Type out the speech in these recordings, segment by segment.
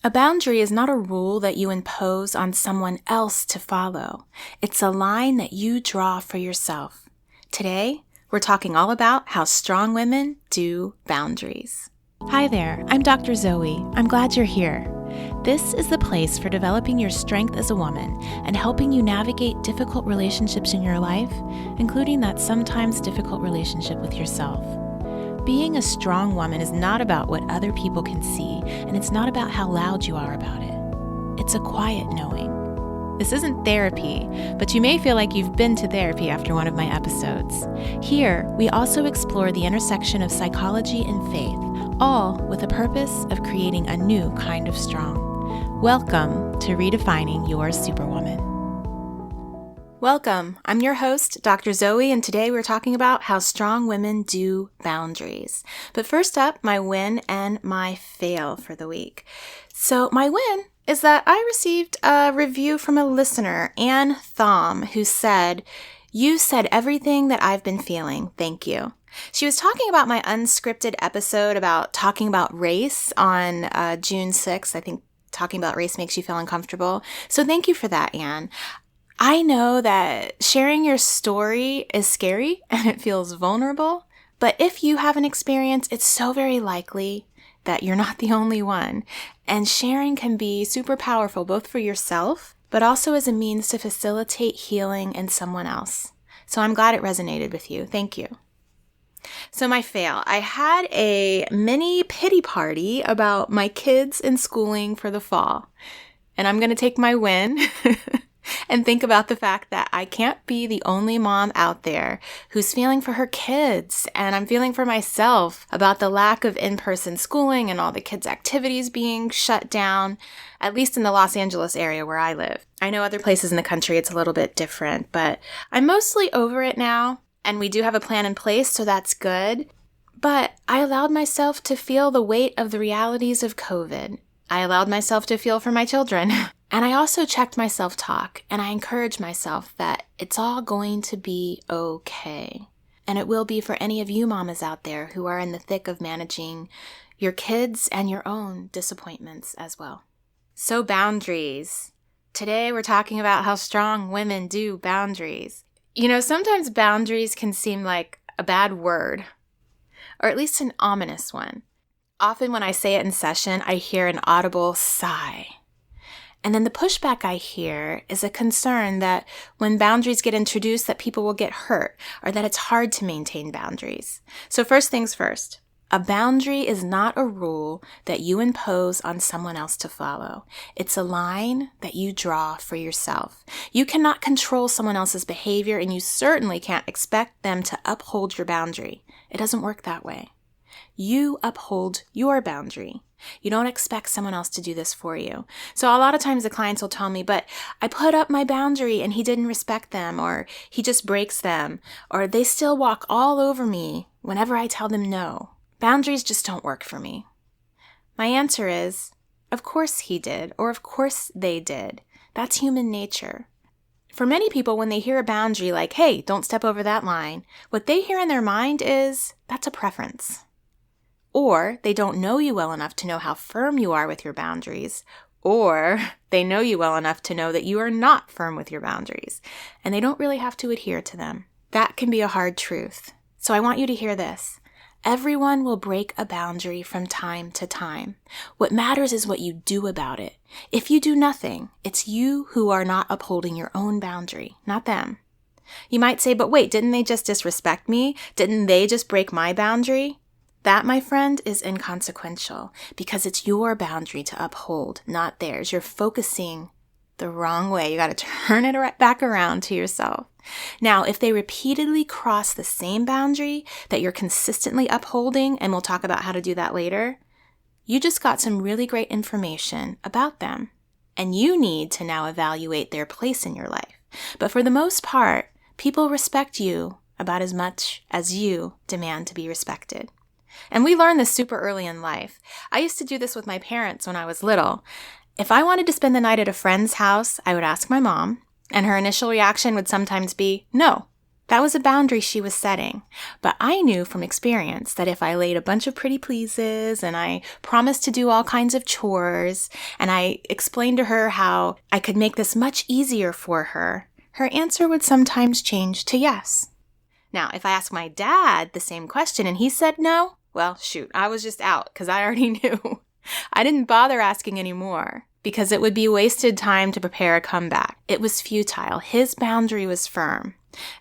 A boundary is not a rule that you impose on someone else to follow. It's a line that you draw for yourself. Today, we're talking all about how strong women do boundaries. Hi there, I'm Dr. Zoe. I'm glad you're here. This is the place for developing your strength as a woman and helping you navigate difficult relationships in your life, including that sometimes difficult relationship with yourself. Being a strong woman is not about what other people can see, and it's not about how loud you are about it. It's a quiet knowing. This isn't therapy, but you may feel like you've been to therapy after one of my episodes. Here, we also explore the intersection of psychology and faith, all with the purpose of creating a new kind of strong. Welcome to Redefining Your Superwoman. Welcome. I'm your host, Dr. Zoe, and today we're talking about how strong women do boundaries. But first up, my win and my fail for the week. So my win is that I received a review from a listener, Ann Thom, who said, "You said everything that I've been feeling. Thank you." She was talking about my unscripted episode about talking about race on June 6th. I think talking about race makes you feel uncomfortable. So thank you for that, Ann. I know that sharing your story is scary and it feels vulnerable, but if you have an experience, it's so very likely that you're not the only one. And sharing can be super powerful, both for yourself, but also as a means to facilitate healing in someone else. So I'm glad it resonated with you. Thank you. So my fail, I had a mini pity party about my kids in schooling for the fall. And I'm going to take my win and think about the fact that I can't be the only mom out there who's feeling for her kids, and I'm feeling for myself about the lack of in-person schooling and all the kids' activities being shut down, at least in the Los Angeles area where I live. I know other places in the country it's a little bit different, but I'm mostly over it now, and we do have a plan in place, so that's good. But I allowed myself to feel the weight of the realities of COVID. I allowed myself to feel for my children. And I also checked my self-talk, and I encouraged myself that it's all going to be okay. And it will be for any of you mamas out there who are in the thick of managing your kids and your own disappointments as well. So boundaries. Today we're talking about how strong women do boundaries. You know, sometimes boundaries can seem like a bad word, or at least an ominous one. Often when I say it in session, I hear an audible sigh. And then the pushback I hear is a concern that when boundaries get introduced that people will get hurt or that it's hard to maintain boundaries. So first things first, a boundary is not a rule that you impose on someone else to follow. It's a line that you draw for yourself. You cannot control someone else's behavior, and you certainly can't expect them to uphold your boundary. It doesn't work that way. You uphold your boundary. You don't expect someone else to do this for you. So a lot of times the clients will tell me, but I put up my boundary and he didn't respect them, or he just breaks them, or they still walk all over me whenever I tell them no. Boundaries just don't work for me. My answer is, of course he did, or of course they did. That's human nature. For many people, when they hear a boundary like, hey, don't step over that line, what they hear in their mind is, that's a preference. Or they don't know you well enough to know how firm you are with your boundaries, or they know you well enough to know that you are not firm with your boundaries, and they don't really have to adhere to them. That can be a hard truth. So I want you to hear this. Everyone will break a boundary from time to time. What matters is what you do about it. If you do nothing, it's you who are not upholding your own boundary, not them. You might say, but wait, didn't they just disrespect me? Didn't they just break my boundary? That, my friend, is inconsequential because it's your boundary to uphold, not theirs. You're focusing the wrong way. You got to turn it right back around to yourself. Now, if they repeatedly cross the same boundary that you're consistently upholding, and we'll talk about how to do that later, you just got some really great information about them. And you need to now evaluate their place in your life. But for the most part, people respect you about as much as you demand to be respected. And we learned this super early in life. I used to do this with my parents when I was little. If I wanted to spend the night at a friend's house, I would ask my mom, and her initial reaction would sometimes be, no, That was a boundary she was setting. But I knew from experience that if I laid a bunch of pretty pleases and I promised to do all kinds of chores and I explained to her how I could make this much easier for her, her answer would sometimes change to yes. Now, if I asked my dad the same question and he said no, well, shoot, I was just out because I already knew. I didn't bother asking anymore because it would be wasted time to prepare a comeback. It was futile. His boundary was firm.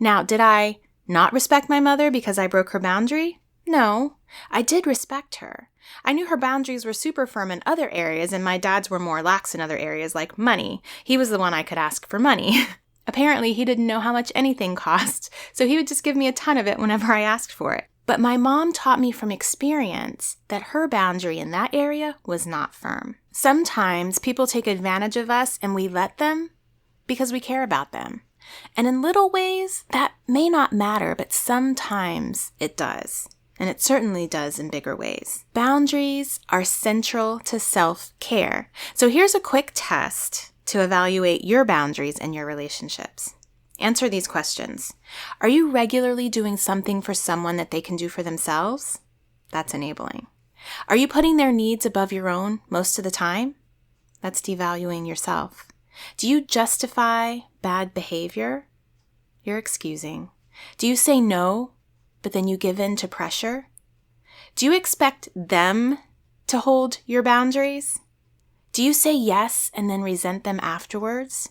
Now, did I not respect my mother because I broke her boundary? No, I did respect her. I knew her boundaries were super firm in other areas and my dad's were more lax in other areas like money. He was the one I could ask for money. Apparently, he didn't know how much anything cost, so he would just give me a ton of it whenever I asked for it. But my mom taught me from experience that her boundary in that area was not firm. Sometimes people take advantage of us and we let them because we care about them. And in little ways, that may not matter, but sometimes it does. And it certainly does in bigger ways. Boundaries are central to self-care. So here's a quick test to evaluate your boundaries in your relationships. Answer these questions. Are you regularly doing something for someone that they can do for themselves? That's enabling. Are you putting their needs above your own most of the time? That's devaluing yourself. Do you justify bad behavior? You're excusing. Do you say no, but then you give in to pressure? Do you expect them to hold your boundaries? Do you say yes and then resent them afterwards?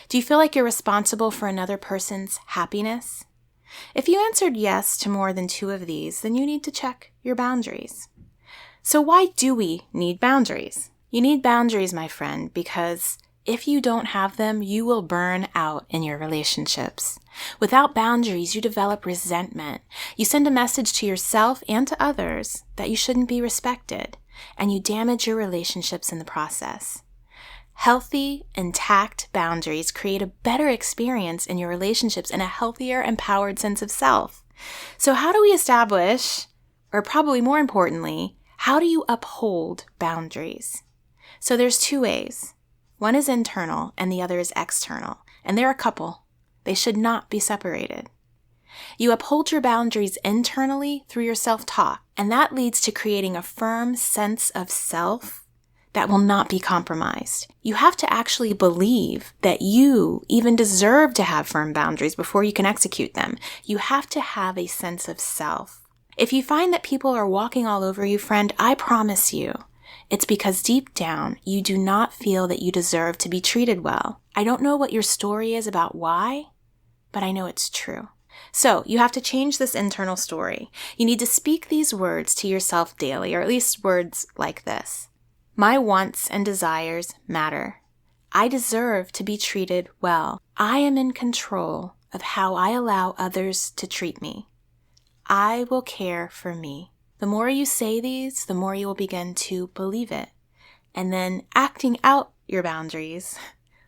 Do you feel like you're responsible for another person's happiness? If you answered yes to more than 2 of these, then you need to check your boundaries. So why do we need boundaries? You need boundaries, my friend, because if you don't have them, you will burn out in your relationships. Without boundaries, you develop resentment. You send a message to yourself and to others that you shouldn't be respected, and you damage your relationships in the process. Healthy, intact boundaries create a better experience in your relationships and a healthier, empowered sense of self. So how do we establish, or probably more importantly, how do you uphold boundaries? So there's 2 ways. One is internal and the other is external. And they're a couple. They should not be separated. You uphold your boundaries internally through your self-talk, and that leads to creating a firm sense of self that will not be compromised. You have to actually believe that you even deserve to have firm boundaries before you can execute them. You have to have a sense of self. If you find that people are walking all over you, friend, I promise you, it's because deep down, you do not feel that you deserve to be treated well. I don't know what your story is about why, but I know it's true. So you have to change this internal story. You need to speak these words to yourself daily, or at least words like this. My wants and desires matter. I deserve to be treated well. I am in control of how I allow others to treat me. I will care for me. The more you say these, the more you will begin to believe it. And then acting out your boundaries,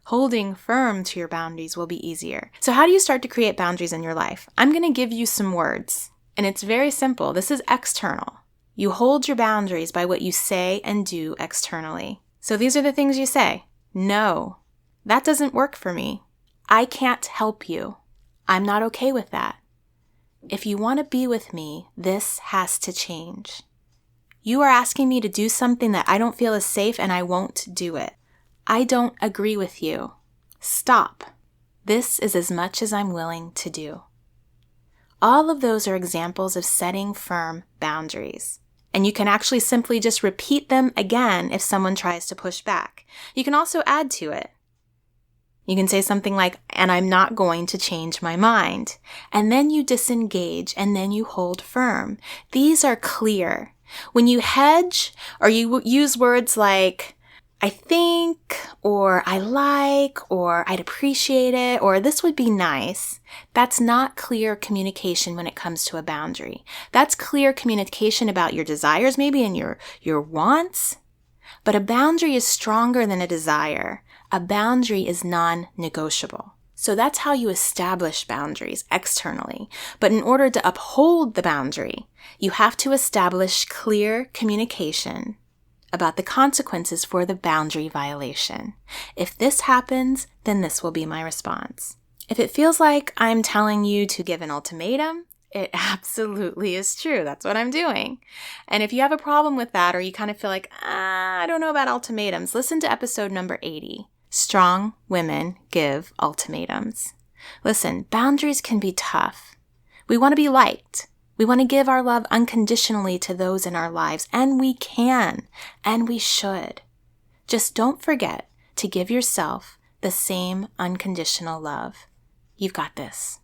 holding firm to your boundaries will be easier. So how do you start to create boundaries in your life? I'm going to give you some words, and it's very simple. This is external. You hold your boundaries by what you say and do externally. So these are the things you say. No, that doesn't work for me. I can't help you. I'm not okay with that. If you want to be with me, this has to change. You are asking me to do something that I don't feel is safe and I won't do it. I don't agree with you. Stop. This is as much as I'm willing to do. All of those are examples of setting firm boundaries. And you can actually simply just repeat them again if someone tries to push back. You can also add to it. You can say something like, and I'm not going to change my mind. And then you disengage and then you hold firm. These are clear. When you hedge or you use words like, I think, or I like, or I'd appreciate it, or this would be nice, that's not clear communication when it comes to a boundary. That's clear communication about your desires, maybe, and your wants. But a boundary is stronger than a desire. A boundary is non-negotiable. So that's how you establish boundaries externally. But in order to uphold the boundary, you have to establish clear communication about the consequences for the boundary violation. If this happens, then this will be my response. If it feels like I'm telling you to give an ultimatum, it absolutely is true. That's what I'm doing. And if you have a problem with that, or you kind of feel like, I don't know about ultimatums, listen to episode number 80. Strong women give ultimatums. Listen, boundaries can be tough. We want to be liked. We want to give our love unconditionally to those in our lives, and we can, and we should. Just don't forget to give yourself the same unconditional love. You've got this.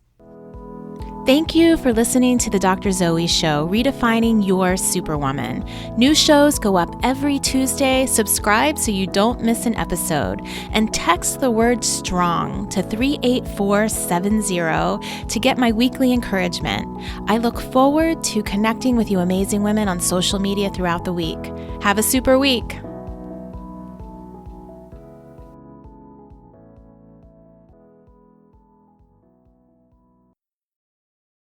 Thank you for listening to the Dr. Zoe Show, Redefining Your Superwoman. New shows go up every Tuesday. Subscribe so you don't miss an episode. And text the word STRONG to 38470 to get my weekly encouragement. I look forward to connecting with you amazing women on social media throughout the week. Have a super week.